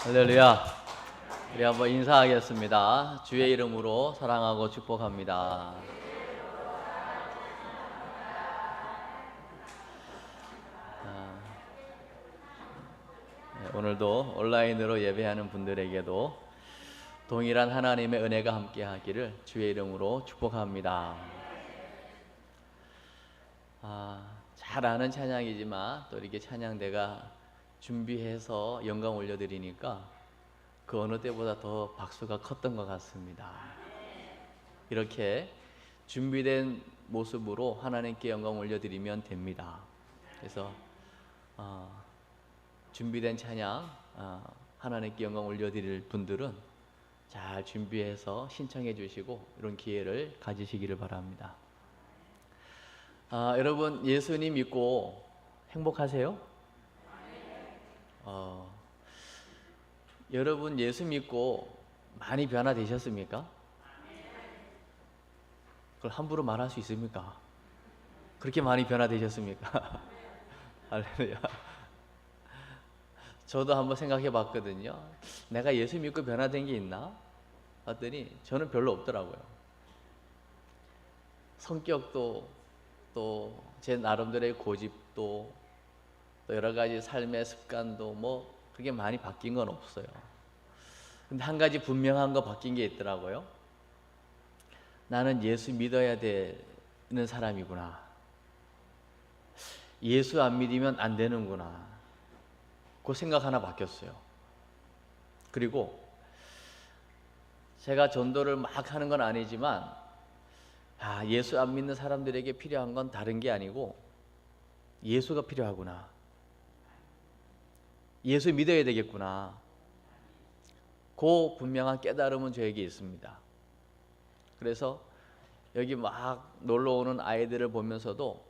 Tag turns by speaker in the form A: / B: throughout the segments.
A: 할렐루야. 우리 한번 인사하겠습니다. 주의 이름으로 사랑하고 축복합니다. 오늘도 온라인으로 예배하는 분들에게도 동일한 하나님의 은혜가 함께하기를 주의 이름으로 축복합니다. 잘 아는 찬양이지만 또 이렇게 찬양대가 준비해서 영광 올려드리니까 그 어느 때보다 더 박수가 컸던 것 같습니다. 이렇게 준비된 모습으로 하나님께 영광 올려드리면 됩니다. 그래서 준비된 찬양 하나님께 영광 올려드릴 분들은 잘 준비해서 신청해 주시고 이런 기회를 가지시기를 바랍니다. 여러분 예수님 믿고 행복하세요? 여러분 예수 믿고 많이 변화되셨습니까? 그걸 함부로 말할 수 있습니까? 그렇게 많이 변화되셨습니까? 할렐루야. 저도 한번 생각해 봤거든요. 내가 예수 믿고 변화된 게 있나? 봤더니 저는 별로 없더라고요. 성격도 또 제 나름대로의 고집도 또 여러 가지 삶의 습관도 뭐 그게 많이 바뀐 건 없어요. 근데 한 가지 분명한 거 바뀐 게 있더라고요. 나는 예수 믿어야 되는 사람이구나. 예수 안 믿으면 안 되는구나. 그 생각 하나 바뀌었어요. 그리고 제가 전도를 막 하는 건 아니지만 예수 안 믿는 사람들에게 필요한 건 다른 게 아니고 예수가 필요하구나. 예수 믿어야 되겠구나. 그 분명한 깨달음은 저에게 있습니다. 그래서 여기 막 놀러 오는 아이들을 보면서도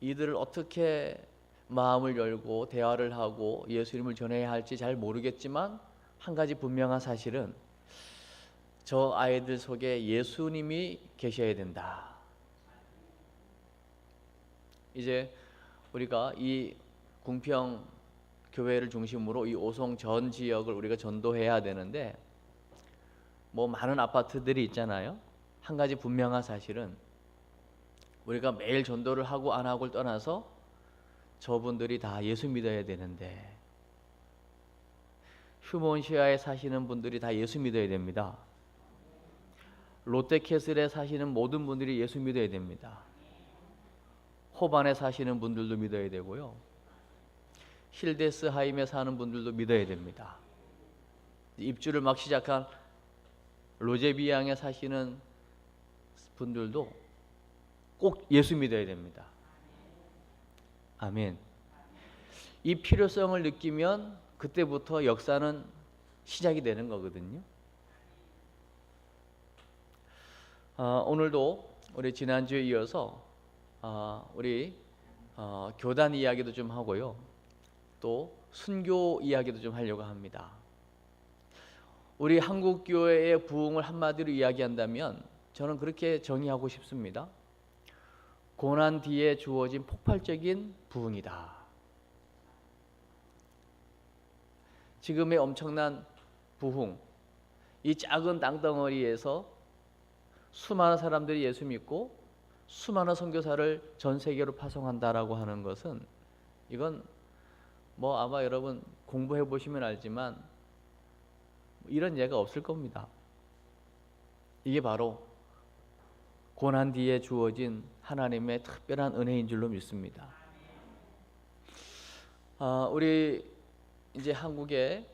A: 이들을 어떻게 마음을 열고 대화를 하고 예수님을 전해야 할지 잘 모르겠지만 한 가지 분명한 사실은 저 아이들 속에 예수님이 계셔야 된다. 이제 우리가 이 궁평 교회를 중심으로 이 오송 전 지역을 우리가 전도해야 되는데 뭐 많은 아파트들이 있잖아요. 한 가지 분명한 사실은 우리가 매일 전도를 하고 안 하고를 떠나서 저분들이 다 예수 믿어야 되는데 휴먼시아에 사시는 분들이 다 예수 믿어야 됩니다. 롯데캐슬에 사시는 모든 분들이 예수 믿어야 됩니다. 호반에 사시는 분들도 믿어야 되고요. 힐데스하임에 사는 분들도 믿어야 됩니다. 입주를 막 시작한 로제비앙에 사시는 분들도 꼭 예수 믿어야 됩니다. 아멘. 이 필요성을 느끼면 그때부터 역사는 시작이 되는 거거든요. 오늘도 우리 지난주에 이어서 우리 교단 이야기도 좀 하고요. 또 순교 이야기도 좀 하려고 합니다. 우리 한국교회의 부흥을 한마디로 이야기한다면 저는 그렇게 정의하고 싶습니다. 고난 뒤에 주어진 폭발적인 부흥이다. 지금의 엄청난 부흥, 이 작은 땅덩어리에서 수많은 사람들이 예수 믿고 수많은 선교사를 전 세계로 파송한다라고 하는 것은 이건 뭐 아마 여러분 공부해 보시면 알지만 이런 예가 없을 겁니다. 이게 바로 고난 뒤에 주어진 하나님의 특별한 은혜인 줄로 믿습니다. 우리 이제 한국에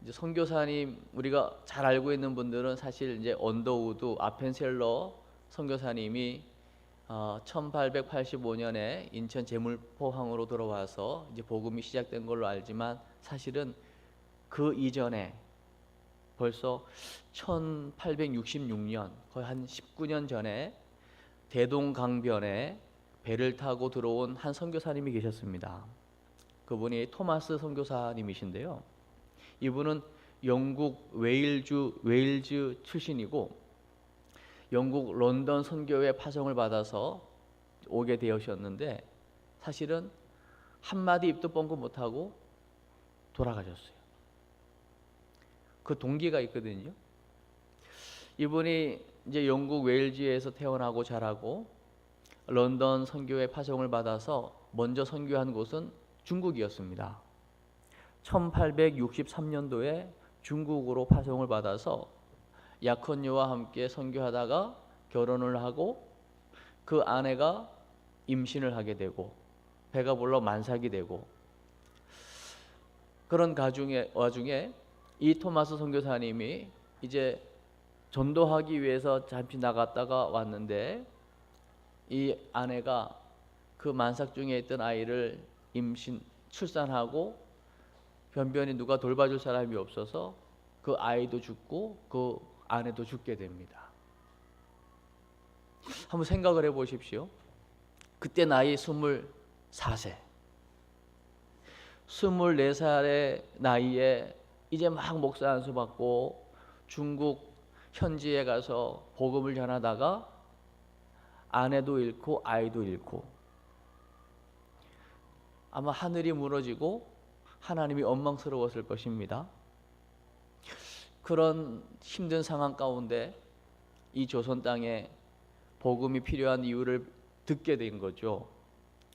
A: 이제 선교사님 우리가 잘 알고 있는 분들은 사실 이제 언더우드 아펜셀러 선교사님이 1885년에 인천 제물포항으로 들어와서 이제 복음이 시작된 걸로 알지만 사실은 그 이전에 벌써 1866년 거의 한 19년 전에 대동강변에 배를 타고 들어온 한 선교사님이 계셨습니다. 그분이 토마스 선교사님이신데요. 이분은 영국 웨일즈 출신이고 영국 런던 선교회 파송을 받아서 오게 되셨는데 사실은 한마디 입도 뻥긋 못하고 돌아가셨어요. 그 동기가 있거든요. 이분이 이제 영국 웨일즈에서 태어나고 자라고 런던 선교회 파송을 받아서 먼저 선교한 곳은 중국이었습니다. 1863년도에 중국으로 파송을 받아서 약혼녀와 함께 선교하다가 결혼을 하고 그 아내가 임신을 하게 되고 배가 불러 만삭이 되고 그런 와중에 이 토마스 선교사님이 이제 전도하기 위해서 잠시 나갔다가 왔는데 이 아내가 그 만삭 중에 있던 아이를 출산하고 변변히 누가 돌봐줄 사람이 없어서 그 아이도 죽고 그 아내도 죽게 됩니다. 한번 생각을 해보십시오. 그때 나이 24세 24살의 나이에 이제 막 목사 안수 받고 중국 현지에 가서 복음을 전하다가 아내도 잃고 아이도 잃고 아마 하늘이 무너지고 하나님이 원망스러웠을 것입니다. 그런 힘든 상황 가운데 이 조선 땅에 복음이 필요한 이유를 듣게 된 거죠.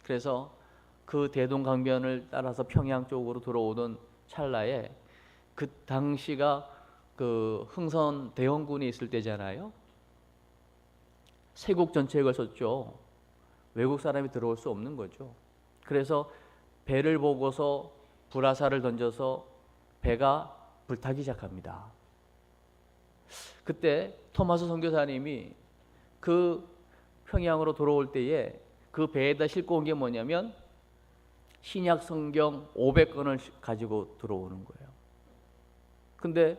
A: 그래서 그 대동강변을 따라서 평양 쪽으로 들어오던 찰나에 그 당시가 그 흥선 대원군이 있을 때잖아요. 세국 전책을 썼죠. 외국 사람이 들어올 수 없는 거죠. 그래서 배를 보고서 불화살을 던져서 배가 불타기 시작합니다. 그때 토마스 선교사님이 그 평양으로 돌아올 때에 그 배에다 싣고 온 게 뭐냐면 신약 성경 500권을 가지고 들어오는 거예요. 근데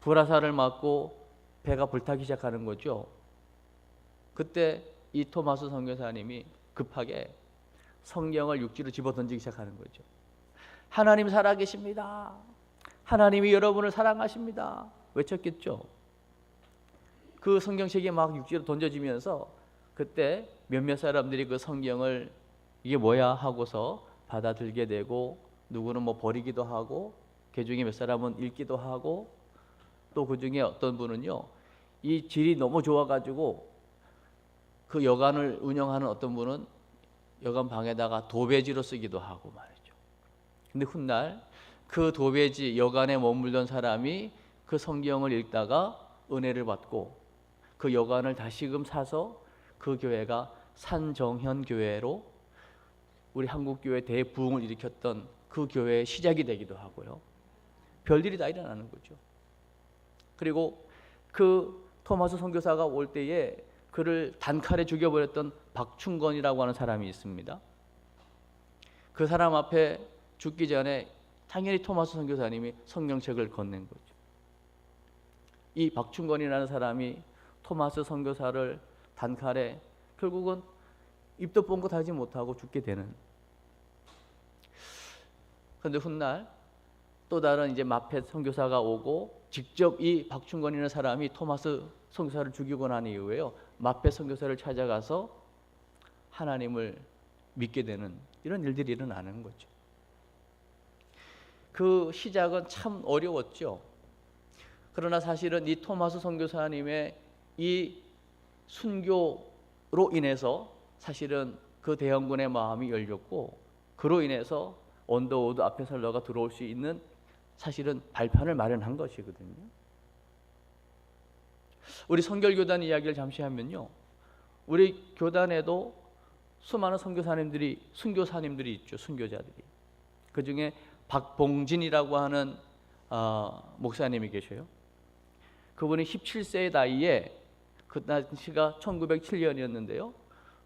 A: 불화살을 맞고 배가 불타기 시작하는 거죠. 그때 이 토마스 선교사님이 급하게 성경을 육지로 집어 던지기 시작하는 거죠. 하나님 살아계십니다. 하나님이 여러분을 사랑하십니다. 외쳤겠죠. 그 성경책이 막 육지로 던져지면서 그때 몇몇 사람들이 그 성경을 이게 뭐야 하고서 받아들게 되고 누구는 뭐 버리기도 하고 그 중에 몇 사람은 읽기도 하고 또 그 중에 어떤 분은요 이 질이 너무 좋아가지고 그 여관을 운영하는 어떤 분은 여관 방에다가 도배지로 쓰기도 하고 말이죠. 근데 훗날 그 도배지 여관에 머물던 사람이 그 성경을 읽다가 은혜를 받고 그 여관을 다시금 사서 그 교회가 산정현 교회로 우리 한국 교회 대부흥을 일으켰던 그 교회의 시작이 되기도 하고요. 별일이 다 일어나는 거죠. 그리고 그 토마스 선교사가 올 때에 그를 단칼에 죽여버렸던 박충건이라고 하는 사람이 있습니다. 그 사람 앞에 죽기 전에 당연히 토마스 선교사님이 성경책을 건넨 거죠. 이 박충건이라는 사람이 토마스 선교사를 단칼에 결국은 입도 뻥긋 하지 못하고 죽게 되는. 그런데 훗날 또 다른 이제 마펫 선교사가 오고 직접 이 박충건이라는 사람이 토마스 선교사를 죽이고 난 이후에요 마펫 선교사를 찾아가서 하나님을 믿게 되는 이런 일들이 일어나는 거죠. 그 시작은 참 어려웠죠. 그러나 사실은 이 토마스 선교사님의 이 순교로 인해서 사실은 그 대원군의 마음이 열렸고 그로 인해서 언더우드 아페살러가 들어올 수 있는 사실은 발판을 마련한 것이거든요. 우리 성결교단 이야기를 잠시 하면요 우리 교단에도 수많은 순교사님들이 있죠. 순교자들이. 그 중에 박봉진이라고 하는 목사님이 계셔요. 그분이 17세의 나이에 그 당시가 1907년이었는데요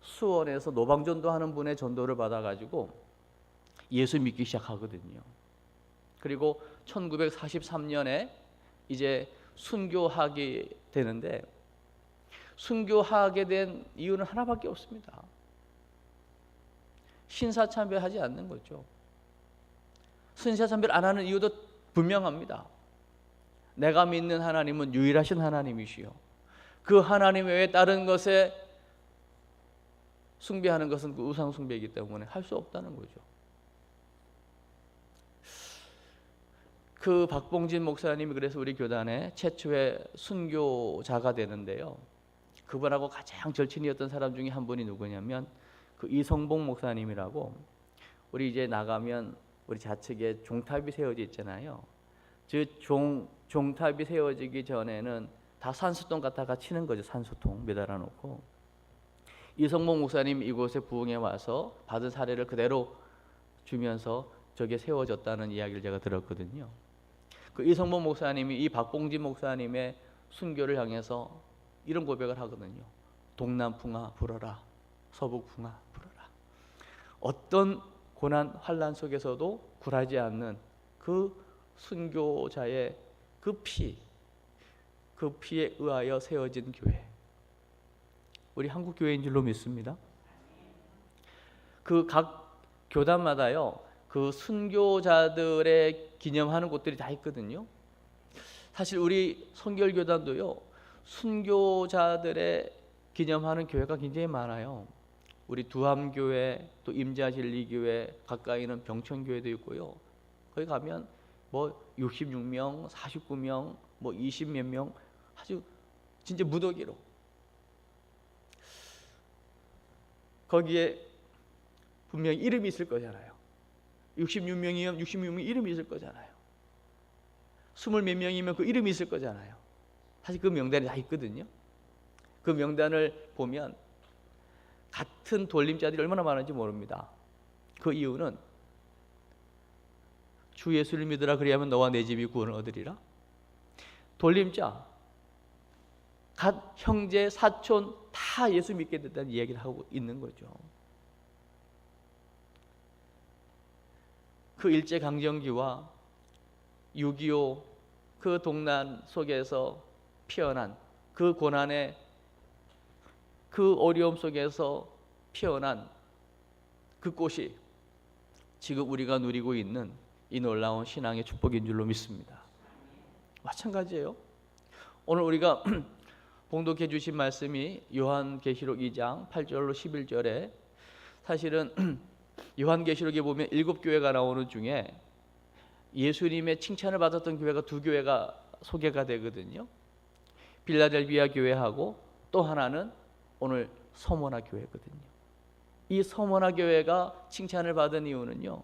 A: 수원에서 노방전도하는 분의 전도를 받아가지고 예수 믿기 시작하거든요. 그리고 1943년에 이제 순교하게 되는데 순교하게 된 이유는 하나밖에 없습니다. 신사참배하지 않는 거죠. 신사참배를 안 하는 이유도 분명합니다. 내가 믿는 하나님은 유일하신 하나님이시요 그 하나님 외에 다른 것에 숭배하는 것은 그 우상 숭배이기 때문에 할 수 없다는 거죠. 그 박봉진 목사님이 그래서 우리 교단의 최초의 순교자가 되는데요. 그분하고 가장 절친이었던 사람 중에 한 분이 누구냐면 그 이성봉 목사님이라고, 우리 이제 나가면 우리 좌측에 종탑이 세워져 있잖아요. 종탑이 세워지기 전에는 다 산소통 갖다가 치는 거죠. 산소통 매달아 놓고. 이성봉 목사님 이곳에 부흥에 와서 받은 사례를 그대로 주면서 저게 세워졌다는 이야기를 제가 들었거든요. 그 이성봉 목사님이 이 박봉진 목사님의 순교를 향해서 이런 고백을 하거든요. 동남풍아 불어라, 서북풍아 불어라. 어떤 고난 환난 속에서도 굴하지 않는 그 순교자의 그 피에 의하여 세워진 교회, 우리 한국 교회인 줄로 믿습니다. 그 각 교단마다요, 그 순교자들의 기념하는 곳들이 다 있거든요. 사실 우리 성결교단도요, 순교자들의 기념하는 교회가 굉장히 많아요. 우리 두함교회, 또 임자진리교회, 가까이는 병천교회도 있고요. 거기 가면 뭐 66명, 49명, 뭐 20몇 명, 아주 진짜 무더기로 거기에 분명히 이름이 있을 거잖아요. 66명이면 66명 이름이 있을 거잖아요. 20몇 명이면 그 이름이 있을 거잖아요. 사실 그 명단이 다 있거든요. 그 명단을 보면 같은 돌림자들이 얼마나 많은지 모릅니다. 그 이유는 주 예수를 믿으라 그리하면 너와 내 집이 구원을 얻으리라. 돌림자, 갓 형제, 사촌 다 예수 믿게 됐다는 이야기를 하고 있는 거죠. 그 일제강점기와 6.25 그 동란 속에서 피어난 그 고난의 그 어려움 속에서 피어난 그 꽃이 지금 우리가 누리고 있는 이 놀라운 신앙의 축복인 줄로 믿습니다. 마찬가지예요. 오늘 우리가 봉독해 주신 말씀이 요한계시록 2장 8절로 11절에, 사실은 요한계시록에 보면 7교회가 나오는 중에 예수님의 칭찬을 받았던 교회가 2교회가 소개가 되거든요. 빌라델비아 교회하고 또 하나는 오늘 서머나 교회거든요. 이 서머나 교회가 칭찬을 받은 이유는요,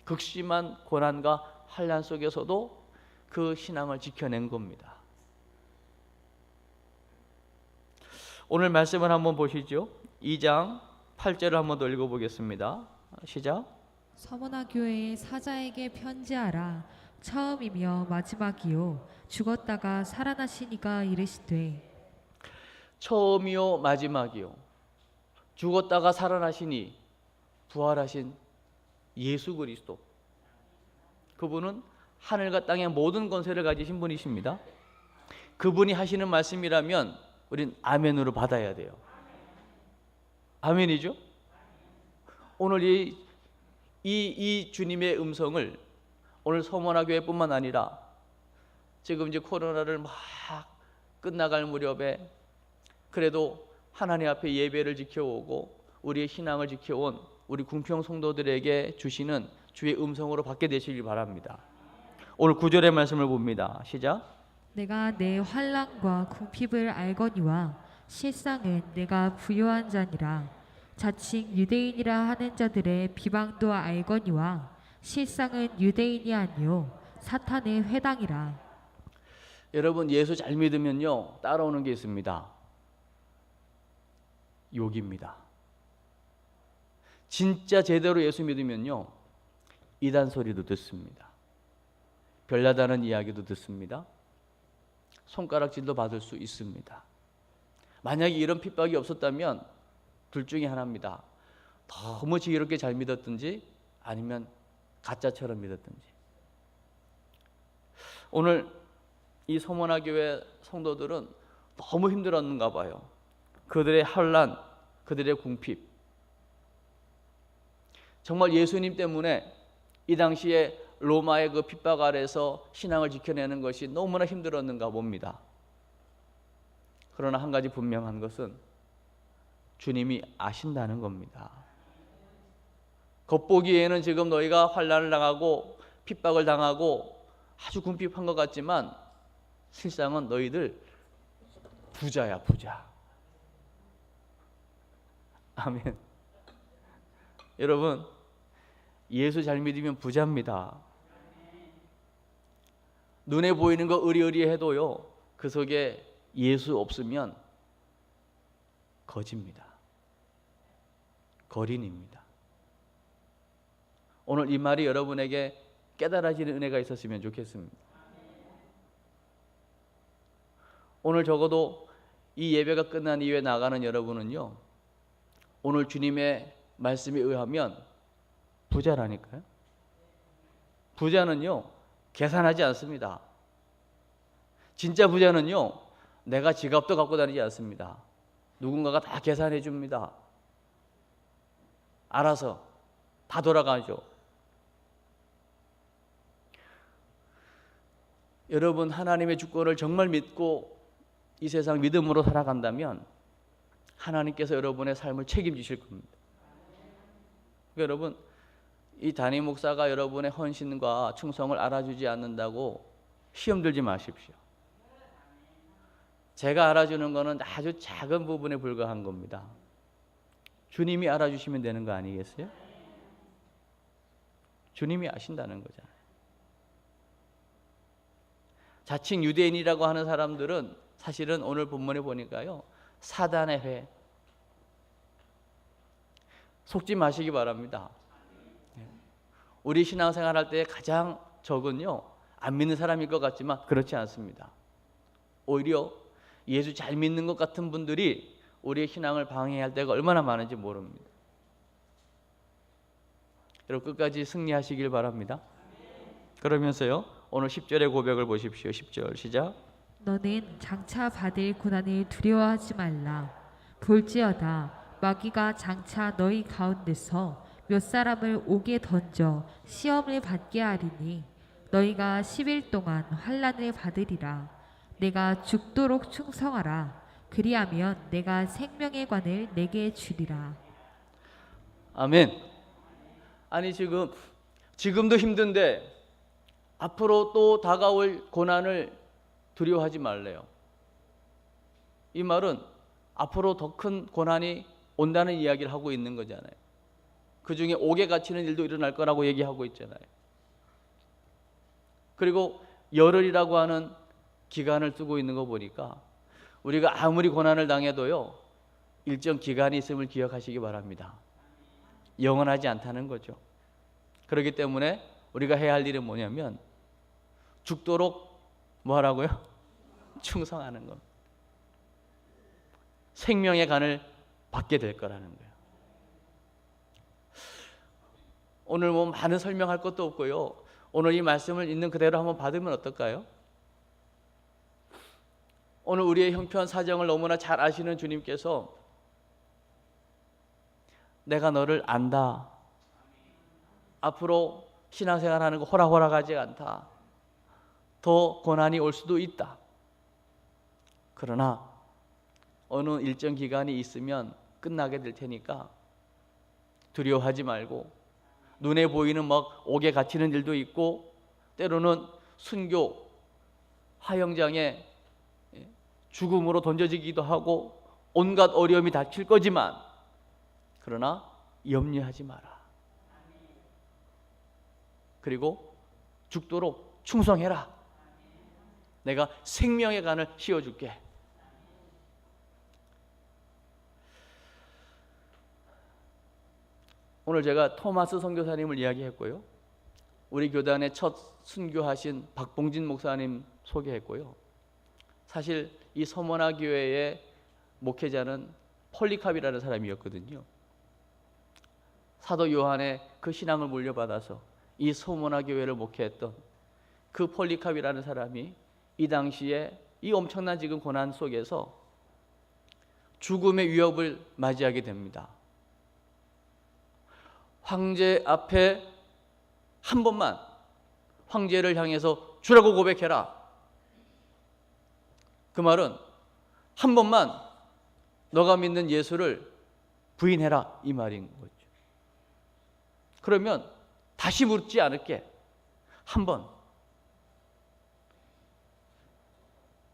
A: 극심한 고난과 환난 속에서도 그 신앙을 지켜낸 겁니다. 오늘 말씀을 한번 보시죠. 2장 8절을 한번 더 읽어보겠습니다. 시작.
B: 서머나 교회의 사자에게 편지하라. 처음이며 마지막이요 죽었다가 살아나시니가 이르시되.
A: 처음이요 마지막이요 죽었다가 살아나시니 부활하신 예수 그리스도, 그분은 하늘과 땅의 모든 권세를 가지신 분이십니다. 그분이 하시는 말씀이라면 우린 아멘으로 받아야 돼요. 아멘이죠? 오늘 이 주님의 음성을 오늘 서머나 교회뿐만 아니라 지금 이제 코로나를 막 끝나갈 무렵에 그래도 하나님 앞에 예배를 지켜오고 우리의 신앙을 지켜온 우리 궁평 성도들에게 주시는 주의 음성으로 받게 되시길 바랍니다. 오늘 9절의 말씀을 봅니다. 시작.
B: 내가 내 환난과 궁핍을 알거니와 실상은 내가 부요한 자니라. 자칭 유대인이라 하는 자들의 비방도 알거니와 실상은 유대인이 아니요 사탄의 회당이라.
A: 여러분, 예수 잘 믿으면요 따라오는 게 있습니다. 욕입니다. 진짜 제대로 예수 믿으면요 이단 소리도 듣습니다. 별나다는 이야기도 듣습니다. 손가락질도 받을 수 있습니다. 만약에 이런 핍박이 없었다면 둘 중에 하나입니다. 너무 지혜롭게 잘 믿었든지 아니면 가짜처럼 믿었든지. 오늘 이 서머나 교회 성도들은 너무 힘들었는가 봐요. 그들의 환난, 그들의 궁핍, 정말 예수님 때문에 이 당시에 로마의 그 핍박 아래서 신앙을 지켜내는 것이 너무나 힘들었는가 봅니다. 그러나 한 가지 분명한 것은 주님이 아신다는 겁니다. 겉보기에는 지금 너희가 환난을 당하고 핍박을 당하고 아주 궁핍한 것 같지만 실상은 너희들 부자야, 부자. 아멘. 여러분, 예수 잘 믿으면 부자입니다. 눈에 보이는 거 의리의리해도요, 그 속에 예수 없으면 거지입니다. 거린입니다. 오늘 이 말이 여러분에게 깨달아지는 은혜가 있었으면 좋겠습니다. 오늘 적어도 이 예배가 끝난 이후에 나가는 여러분은요, 오늘 주님의 말씀에 의하면 부자라니까요. 부자는요, 계산하지 않습니다. 진짜 부자는요, 내가 지갑도 갖고 다니지 않습니다. 누군가가 다 계산해 줍니다. 알아서 다 돌아가죠. 여러분, 하나님의 주권을 정말 믿고 이 세상 믿음으로 살아간다면 하나님께서 여러분의 삶을 책임지실 겁니다. 그러니까 여러분, 이 담임 목사가 여러분의 헌신과 충성을 알아주지 않는다고 시험 들지 마십시오. 제가 알아주는 것은 아주 작은 부분에 불과한 겁니다. 주님이 알아주시면 되는 거 아니겠어요? 주님이 아신다는 거잖아요. 자칭 유대인이라고 하는 사람들은 사실은 오늘 본문에 보니까요, 사단의 회. 속지 마시기 바랍니다. 우리 신앙생활 할 때 가장 적은요, 안 믿는 사람일 것 같지만 그렇지 않습니다. 오히려 예수 잘 믿는 것 같은 분들이 우리의 신앙을 방해할 때가 얼마나 많은지 모릅니다. 여러분, 끝까지 승리하시길 바랍니다. 그러면서요, 오늘 10절의 고백을 보십시오. 10절 시작.
B: 너는 장차 받을 고난을 두려워하지 말라. 볼지어다 마귀가 장차 너희 가운데서 몇 사람을 옥에 던져 시험을 받게 하리니 너희가 10일 동안 환난을 받으리라. 내가 죽도록 충성하라. 그리하면 내가 생명의 관을 내게 주리라.
A: 아멘. 아니, 지금도 힘든데 앞으로 또 다가올 고난을 두려워하지 말래요. 이 말은 앞으로 더 큰 고난이 온다는 이야기를 하고 있는 거잖아요. 그 중에 옥에 갇히는 일도 일어날 거라고 얘기하고 있잖아요. 그리고 열흘이라고 하는 기간을 쓰고 있는 거 보니까 우리가 아무리 고난을 당해도요, 일정 기간이 있음을 기억하시기 바랍니다. 영원하지 않다는 거죠. 그렇기 때문에 우리가 해야 할 일은 뭐냐면 죽도록 뭐 하라고요? 충성하는 겁니다. 생명의 간을 받게 될 거라는 거예요. 오늘 뭐 많은 설명할 것도 없고요, 오늘 이 말씀을 있는 그대로 한번 받으면 어떨까요? 오늘 우리의 형편 사정을 너무나 잘 아시는 주님께서 내가 너를 안다. 앞으로 신앙생활하는 거 호락호락하지 않다. 더 고난이 올 수도 있다. 그러나 어느 일정 기간이 있으면 끝나게 될 테니까 두려워하지 말고, 눈에 보이는 막 옥에 갇히는 일도 있고 때로는 순교 화형장에 죽음으로 던져지기도 하고 온갖 어려움이 닥칠 거지만, 그러나 염려하지 마라. 그리고 죽도록 충성해라. 내가 생명의 간을 씌워줄게. 오늘 제가 토마스 선교사님을 이야기했고요, 우리 교단의 첫 순교하신 박봉진 목사님 소개했고요, 사실 이 서머나 교회의 목회자는 폴리캅이라는 사람이었거든요. 사도 요한의 그 신앙을 물려받아서 이 서머나 교회를 목회했던 그 폴리캅이라는 사람이 이 당시에 이 엄청난 지금 고난 속에서 죽음의 위협을 맞이하게 됩니다. 황제 앞에 한 번만 황제를 향해서 주라고 고백해라. 그 말은 한 번만 너가 믿는 예수를 부인해라, 이 말인 거죠. 그러면 다시 묻지 않을게. 한 번.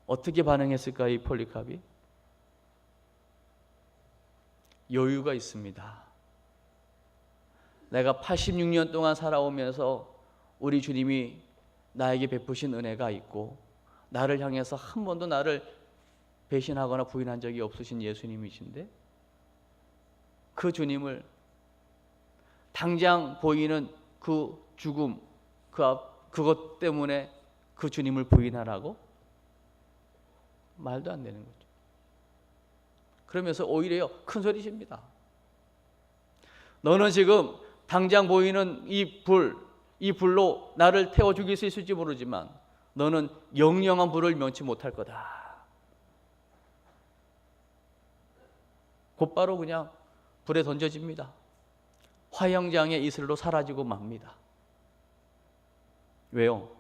A: 어떻게 반응했을까 이 폴리캅이? 여유가 있습니다. 내가 86년 동안 살아오면서 우리 주님이 나에게 베푸신 은혜가 있고 나를 향해서 한 번도 나를 배신하거나 부인한 적이 없으신 예수님이신데 그 주님을 당장 보이는 그 죽음, 그것 때문에 그 주님을 부인하라고? 말도 안 되는 거죠. 그러면서 오히려 큰 소리십니다. 너는 지금 당장 보이는 이 불로 나를 태워 죽일 수 있을지 모르지만 너는 영영한 불을 면치 못할 거다. 곧바로 그냥 불에 던져집니다. 화영장의 이슬로 사라지고 맙니다. 왜요?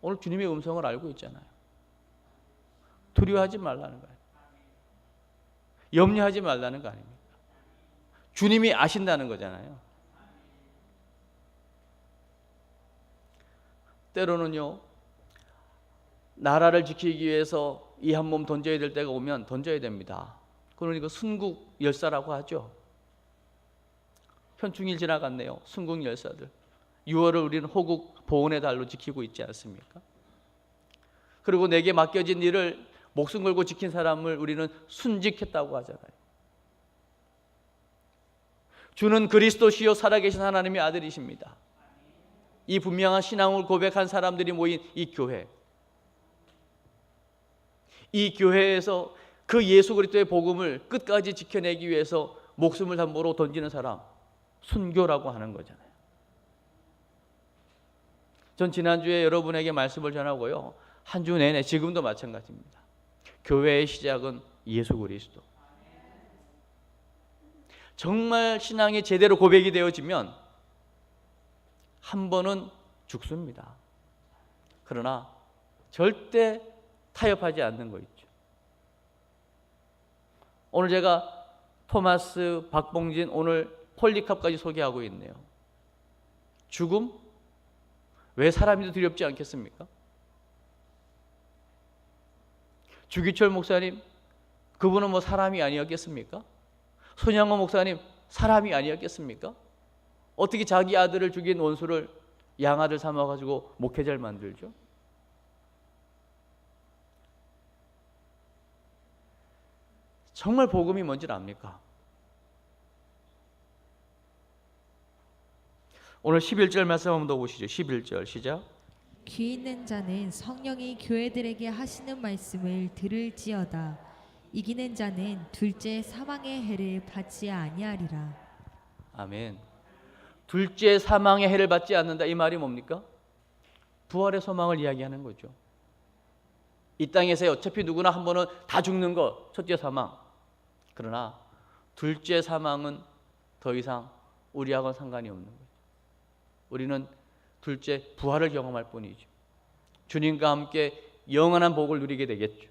A: 오늘 주님의 음성을 알고 있잖아요. 두려워하지 말라는 거예요. 염려하지 말라는 거 아닙니까? 주님이 아신다는 거잖아요. 때로는요, 나라를 지키기 위해서 이 한 몸 던져야 될 때가 오면 던져야 됩니다. 그러니까 순국 열사라고 하죠. 현충일 지나갔네요. 순국 열사들. 6월을 우리는 호국 보훈의 달로 지키고 있지 않습니까? 그리고 내게 맡겨진 일을 목숨 걸고 지킨 사람을 우리는 순직했다고 하잖아요. 주는 그리스도시요 살아계신 하나님의 아들이십니다. 이 분명한 신앙을 고백한 사람들이 모인 이 교회, 이 교회에서 그 예수 그리스도의 복음을 끝까지 지켜내기 위해서 목숨을 담보로 던지는 사람, 순교라고 하는 거잖아요. 전 지난주에 여러분에게 말씀을 전하고요, 한 주 내내 지금도 마찬가지입니다. 교회의 시작은 예수 그리스도. 정말 신앙이 제대로 고백이 되어지면 한 번은 죽습니다. 그러나 절대 타협하지 않는 거 있죠. 오늘 제가 토마스, 박봉진, 오늘 폴리캅까지 소개하고 있네요. 죽음? 왜 사람이 두렵지 않겠습니까? 주기철 목사님, 그분은 뭐 사람이 아니었겠습니까? 손양호 목사님, 사람이 아니었겠습니까? 어떻게 자기 아들을 죽인 원수를 양아들 삼아가지고 목회자를 만들죠? 정말 복음이 뭔지를 압니까? 오늘 11절 말씀 한번 더 보시죠. 11절 시작.
B: 귀 있는 자는 성령이 교회들에게 하시는 말씀을 들을지어다. 이기는 자는 둘째 사망의 해를 받지 아니하리라.
A: 아멘. 둘째 사망의 해를 받지 않는다. 이 말이 뭡니까? 부활의 소망을 이야기하는 거죠. 이 땅에서 어차피 누구나 한 번은 다 죽는 것, 첫째 사망. 그러나 둘째 사망은 더 이상 우리하고는 상관이 없는 거죠. 우리는 둘째 부활을 경험할 뿐이죠. 주님과 함께 영원한 복을 누리게 되겠죠.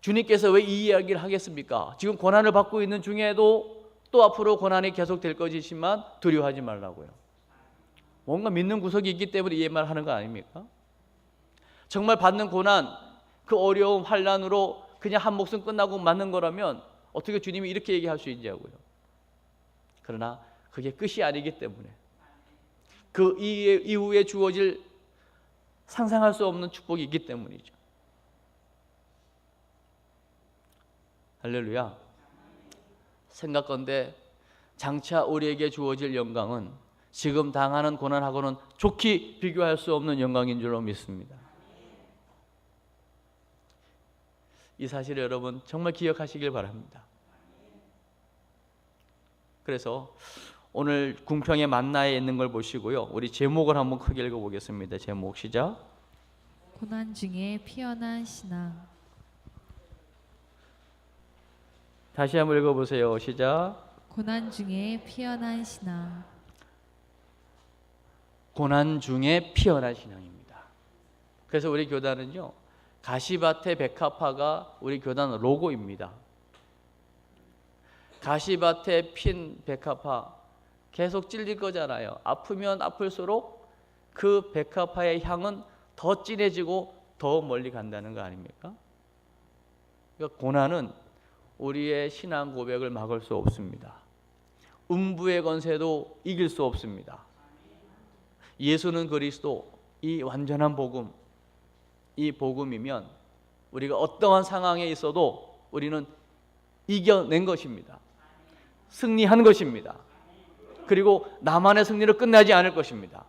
A: 주님께서 왜 이 이야기를 하겠습니까? 지금 고난을 받고 있는 중에도 또 앞으로 고난이 계속될 것이지만 두려워하지 말라고요. 뭔가 믿는 구석이 있기 때문에 이 말을 하는 거 아닙니까? 정말 받는 고난, 그 어려움, 환난으로 그냥 한 목숨 끝나고 맞는 거라면 어떻게 주님이 이렇게 얘기할 수 있냐고요. 그러나 그게 끝이 아니기 때문에 그 이후에 주어질 상상할 수 없는 축복이 있기 때문이죠. 할렐루야. 생각건대 장차 우리에게 주어질 영광은 지금 당하는 고난하고는 좋게 비교할 수 없는 영광인 줄로 믿습니다. 이 사실을 여러분 정말 기억하시길 바랍니다. 그래서 오늘 궁평의 만나에 있는 걸 보시고요, 우리 제목을 한번 크게 읽어보겠습니다. 제목 시작.
B: 고난 중에 피어난 신앙.
A: 다시 한번 읽어보세요. 시작.
B: 고난 중에 피어난 신앙.
A: 고난 중에 피어난 신앙입니다. 그래서 우리 교단은요, 가시밭의 백합화가 우리 교단 로고입니다. 가시밭에 핀 백합화 계속 찔릴 거잖아요. 아프면 아플수록 그 백합화의 향은 더 진해지고 더 멀리 간다는 거 아닙니까? 그러니까 고난은 우리의 신앙 고백을 막을 수 없습니다. 음부의 권세도 이길 수 없습니다. 예수는 그리스도, 이 완전한 복음, 이 복음이면 우리가 어떠한 상황에 있어도 우리는 이겨낸 것입니다. 승리한 것입니다. 그리고 나만의 승리로 끝나지 않을 것입니다.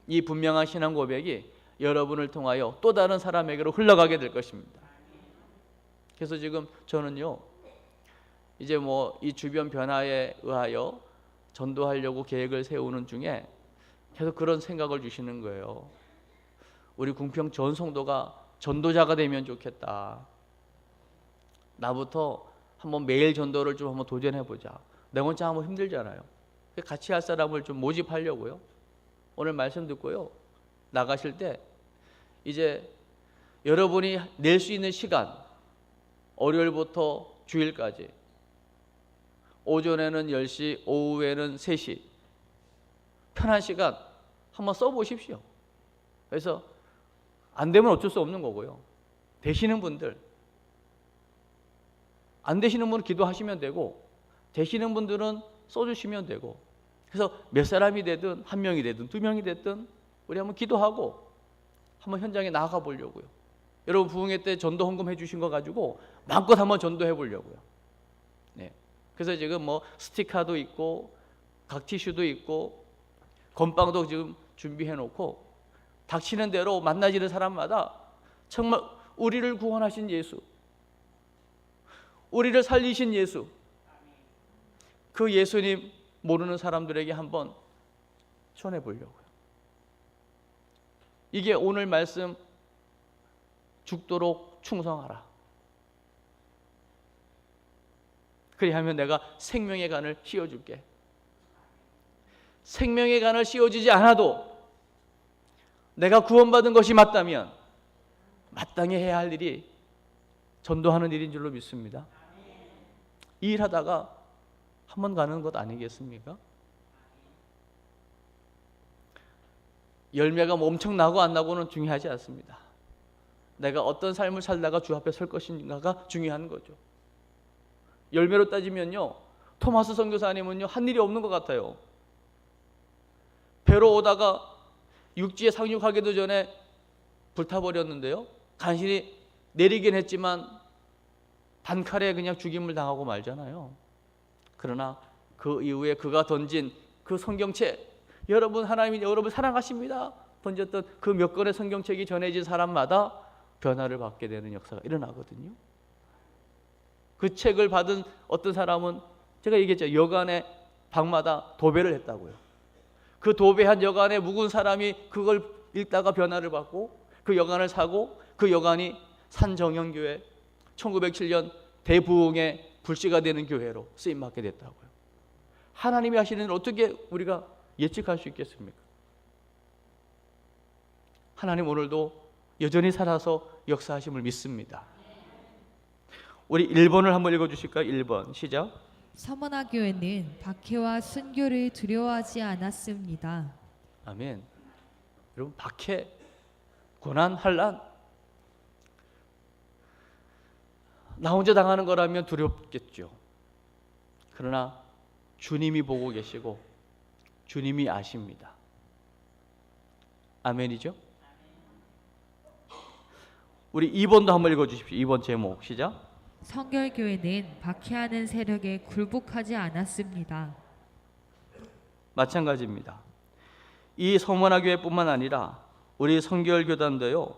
A: 이 분명한 신앙 고백이 여러분을 통하여 또 다른 사람에게로 흘러가게 될 것입니다. 그래서 지금 저는요, 이제 뭐 이 주변 변화에 의하여 전도하려고 계획을 세우는 중에 계속 그런 생각을 주시는 거예요. 우리 궁평 전 성도가 전도자가 되면 좋겠다. 나부터 한번 매일 전도를 좀 한번 도전해보자. 내 혼자 하면 힘들잖아요. 같이 할 사람을 좀 모집하려고요. 오늘 말씀 듣고요, 나가실 때 이제 여러분이 낼 수 있는 시간, 월요일부터 주일까지, 오전에는 10시, 오후에는 3시, 편한 시간 한번 써보십시오. 그래서 안 되면 어쩔 수 없는 거고요. 되시는 분들, 안 되시는 분은 기도하시면 되고, 되시는 분들은 써주시면 되고, 그래서 몇 사람이 되든 한 명이 되든 두 명이 되든 우리 한번 기도하고 한번 현장에 나가 보려고요. 여러분 부흥회 때 전도 헌금 해주신 거 가지고 마음껏 한번 전도해 보려고요. 네. 그래서 지금 뭐 스티커도 있고 각 티슈도 있고 건빵도 지금 준비해 놓고 닥치는 대로 만나지는 사람마다 정말 우리를 구원하신 예수, 우리를 살리신 예수, 그 예수님 모르는 사람들에게 한번 전해 보려고요. 이게 오늘 말씀, 죽도록 충성하라. 그리하면 내가 생명의 간을 씌워줄게. 생명의 간을 씌워주지 않아도 내가 구원받은 것이 맞다면 마땅히 해야 할 일이 전도하는 일인 줄로 믿습니다. 이 일하다가 한번 가는 것 아니겠습니까? 열매가 뭐 엄청 나고 안 나고는 중요하지 않습니다. 내가 어떤 삶을 살다가 주 앞에 설 것인가가 중요한 거죠. 열매로 따지면요, 토마스 선교사님은요 한 일이 없는 것 같아요. 배로 오다가 육지에 상륙하기도 전에 불타버렸는데요, 간신히 내리긴 했지만 단칼에 그냥 죽임을 당하고 말잖아요. 그러나 그 이후에 그가 던진 그 성경책, 여러분 하나님이 여러분을 사랑하십니다 던졌던 그 몇 권의 성경책이 전해진 사람마다 변화를 받게 되는 역사가 일어나거든요. 그 책을 받은 어떤 사람은 제가 얘기했죠. 여간의 방마다 도배를 했다고요. 그 도배한 여간에 묵은 사람이 그걸 읽다가 변화를 받고 그 여간을 사고 그 여간이 산정형교회 1907년 대부흥의 불씨가 되는 교회로 쓰임받게 됐다고요. 하나님이 하시는 일 어떻게 우리가 예측할 수 있겠습니까? 하나님 오늘도 여전히 살아서 역사하심을 믿습니다. 우리 1번을 한번 읽어주실까요? 1번 시작.
B: 서머나 교회는 박해와 순교를 두려워하지 않았습니다.
A: 아멘. 여러분 박해, 고난, 환난 나 혼자 당하는 거라면 두렵겠죠. 그러나 주님이 보고 계시고 주님이 아십니다. 아멘이죠? 우리 2번도 한번 읽어주십시오. 2번 제목 시작.
B: 성결교회는 박해하는 세력에 굴복하지 않았습니다.
A: 마찬가지입니다. 이 서머나 교회뿐만 아니라 우리 성결교단도요,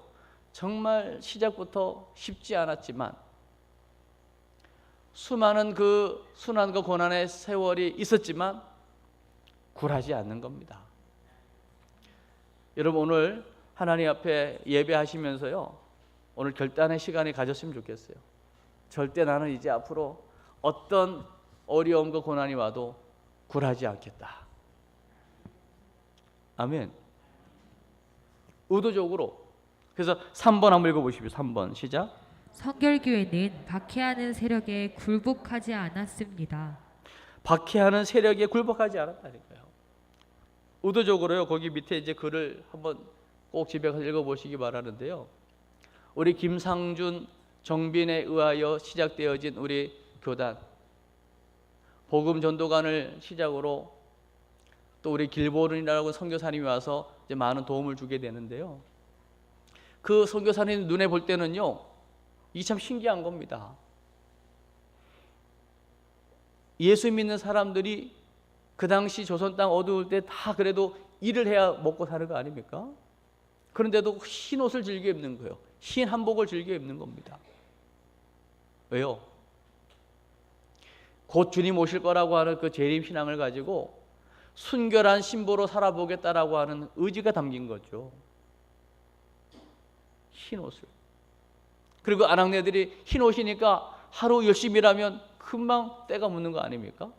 A: 정말 시작부터 쉽지 않았지만 수많은 그 순환과 고난의 세월이 있었지만 굴하지 않는 겁니다. 여러분 오늘 하나님 앞에 예배하시면서요, 오늘 결단의 시간을 가졌으면 좋겠어요. 절대 나는 이제 앞으로 어떤 어려움과 고난이 와도 굴하지 않겠다. 아멘. 의도적으로. 그래서 3번 한번 읽어보십시오. 3번 시작.
B: 성결교회는 박해하는 세력에 굴복하지 않았습니다.
A: 박해하는 세력에 굴복하지 않았다니까요. 의도적으로요. 거기 밑에 이제 글을 한번 꼭 집에 가서 읽어보시기 바라는데요. 우리 김상준 정빈에 의하여 시작되어진 우리 교단, 복음 전도관을 시작으로 또 우리 길보른이라고 선교사님이 와서 이제 많은 도움을 주게 되는데요. 그 선교사님 눈에 볼 때는요, 이게 참 신기한 겁니다. 예수 믿는 사람들이 그 당시 조선 땅 어두울 때 다 그래도 일을 해야 먹고 사는 거 아닙니까? 그런데도 흰 옷을 즐겨 입는 거예요. 흰 한복을 즐겨 입는 겁니다. 왜요? 곧 주님 오실 거라고 하는 그 재림 신앙을 가지고 순결한 신부로 살아보겠다라고 하는 의지가 담긴 거죠. 흰 옷을. 그리고 아낙네들이 흰 옷이니까 하루 열심히 일하면 금방 때가 묻는 거 아닙니까?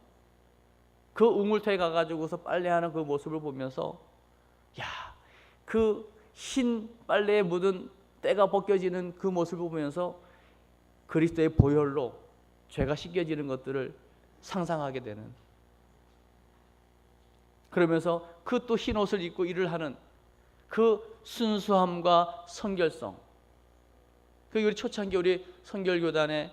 A: 그 우물터에 가가지고서 빨래하는 그 모습을 보면서, 야, 그 흰 빨래에 묻은 때가 벗겨지는 그 모습을 보면서 그리스도의 보혈로 죄가 씻겨지는 것들을 상상하게 되는, 그러면서 그 또 흰 옷을 입고 일을 하는 그 순수함과 성결성, 그게 우리 초창기 우리 선결교단의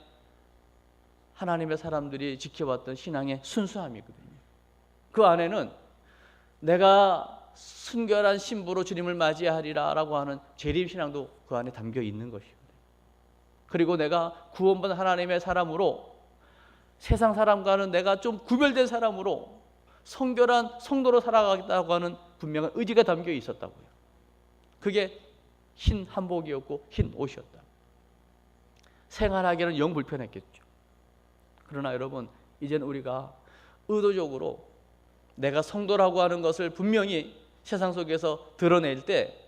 A: 하나님의 사람들이 지켜봤던 신앙의 순수함이거든요. 그 안에는 내가 순결한 신부로 주님을 맞이하리라 라고 하는 재림신앙도 그 안에 담겨 있는 것입니다. 그리고 내가 구원받은 하나님의 사람으로, 세상 사람과는 내가 좀 구별된 사람으로 성결한 성도로 살아가겠다고 하는 분명한 의지가 담겨 있었다고요. 그게 흰 한복이었고 흰 옷이었다. 생활하기는 영 불편했겠죠. 그러나 여러분, 이제는 우리가 의도적으로 내가 성도라고 하는 것을 분명히 세상 속에서 드러낼 때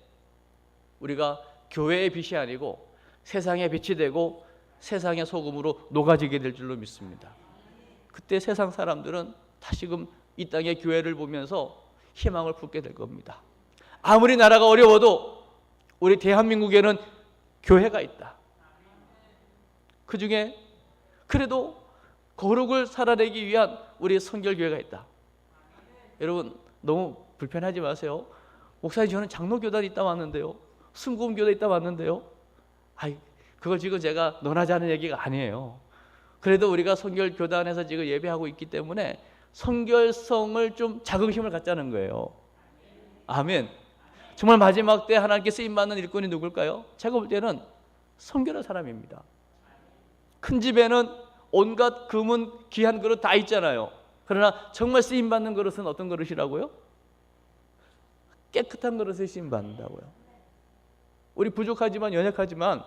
A: 우리가 교회의 빛이 아니고 세상의 빛이 되고 세상의 소금으로 녹아지게 될 줄로 믿습니다. 그때 세상 사람들은 다시금 이 땅의 교회를 보면서 희망을 품게 될 겁니다. 아무리 나라가 어려워도 우리 대한민국에는 교회가 있다. 그 중에 그래도 거룩을 살아내기 위한 우리 선결교회가 있다. 여러분, 너무 불편하지 마세요. 목사님, 저는 장로교단에 있다 왔는데요, 순금교단에 있다 왔는데요. 그걸 지금 제가 논하자는 얘기가 아니에요. 그래도 우리가 선결교단에서 지금 예배하고 있기 때문에 선결성을 좀 자긍심을 갖자는 거예요. 아멘. 정말 마지막 때 하나님께 쓰임받는 일꾼이 누굴까요? 제가 볼 때는 선결한 사람입니다. 큰 집에는 온갖 금은 귀한 그릇 다 있잖아요. 그러나 정말 쓰임받는 그릇은 어떤 그릇이라고요? 깨끗한 그릇에 쓰임받는다고요. 우리 부족하지만 연약하지만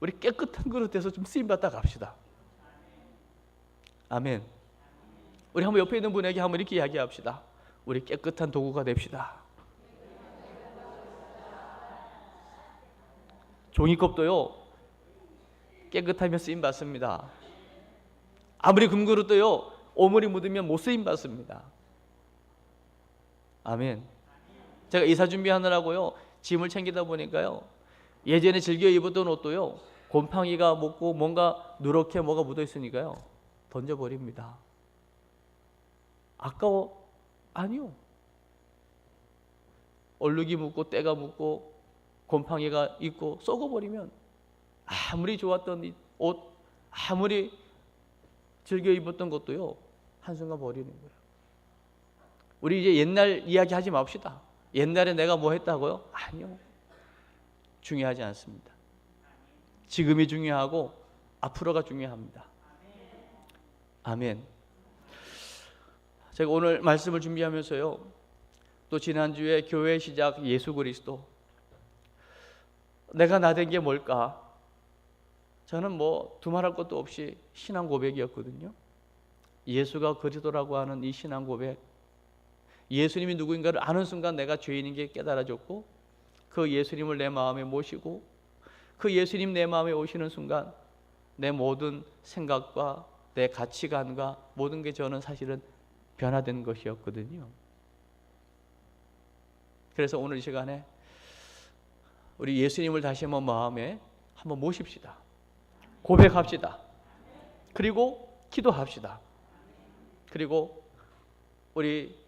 A: 우리 깨끗한 그릇에서 좀 쓰임받다 갑시다. 아멘. 우리 한번 옆에 있는 분에게 한번 이렇게 이야기합시다. 우리 깨끗한 도구가 됩시다. 종이컵도요, 깨끗하면 쓰임받습니다. 아무리 금그릇도요, 오물이 묻으면 못 쓰임받습니다. 아멘. 제가 이사 준비하느라고요, 짐을 챙기다 보니까요, 예전에 즐겨 입었던 옷도요, 곰팡이가 묻고 뭔가 누렇게 뭐가 묻어 있으니까요, 던져버립니다. 아까워? 아니요. 얼룩이 묻고 때가 묻고 곰팡이가 있고 썩어버리면 아무리 좋았던 이 옷, 아무리 즐겨 입었던 것도요, 한순간 버리는 거예요. 우리 이제 옛날 이야기 하지 맙시다. 옛날에 내가 뭐 했다고요? 아니요. 중요하지 않습니다. 지금이 중요하고 앞으로가 중요합니다. 아멘. 제가 오늘 말씀을 준비하면서요, 또 지난주에 교회 시작 예수 그리스도, 내가 나 된 게 뭘까? 저는 뭐 두말할 것도 없이 신앙 고백이었거든요. 예수가 그리스도라고 하는 이 신앙 고백, 예수님이 누구인가를 아는 순간 내가 죄인인 게 깨달아졌고, 그 예수님을 내 마음에 모시고 그 예수님 내 마음에 오시는 순간 내 모든 생각과 내 가치관과 모든 게 저는 사실은 변화된 것이었거든요. 그래서 오늘 이 시간에 우리 예수님을 다시 한번 마음에 한번 모십시다. 고백합시다. 그리고 기도합시다. 그리고 우리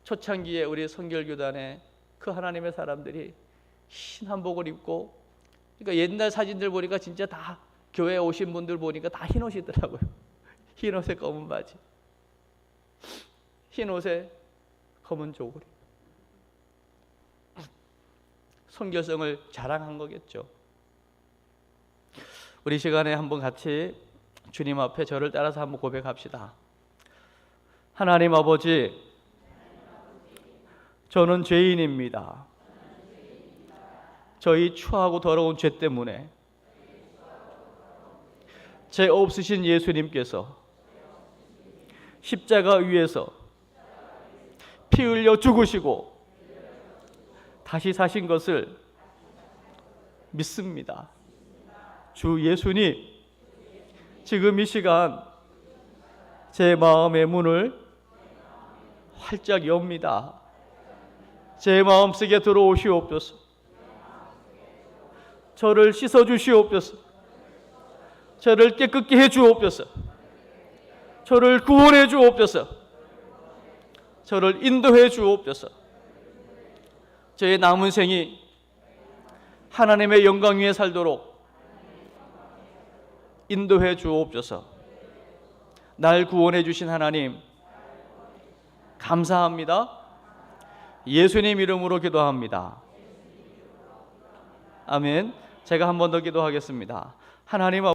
A: 초창기에 우리 선결교단의 그 하나님의 사람들이 흰 한복을 입고, 그러니까 옛날 사진들 보니까 진짜 다 교회 오신 분들 보니까 다 흰 옷이더라고요. 흰 옷에 검은 바지, 흰 옷에 검은 조거리. 선교성을 자랑한 거겠죠. 우리 시간에 한번 같이 주님 앞에 저를 따라서 한번 고백합시다. 하나님 아버지, 저는 죄인입니다. 저희 추하고 더러운 죄 때문에 죄 없으신 예수님께서 십자가 위에서 피 흘려 죽으시고 다시 사신 것을 믿습니다. 주 예수님, 지금 이 시간 제 마음의 문을 활짝 엽니다. 제 마음속에 들어오시옵소서. 저를 씻어주시옵소서. 저를 깨끗게 해주옵소서. 저를 구원해 주옵소서. 저를 인도해 주옵소서. 저의 남은 생이 하나님의 영광 위에 살도록 인도해 주옵소서. 날 구원해 주신 하나님 감사합니다. 예수님 이름으로 기도합니다. 아멘. 제가 한 번 더 기도하겠습니다. 하나님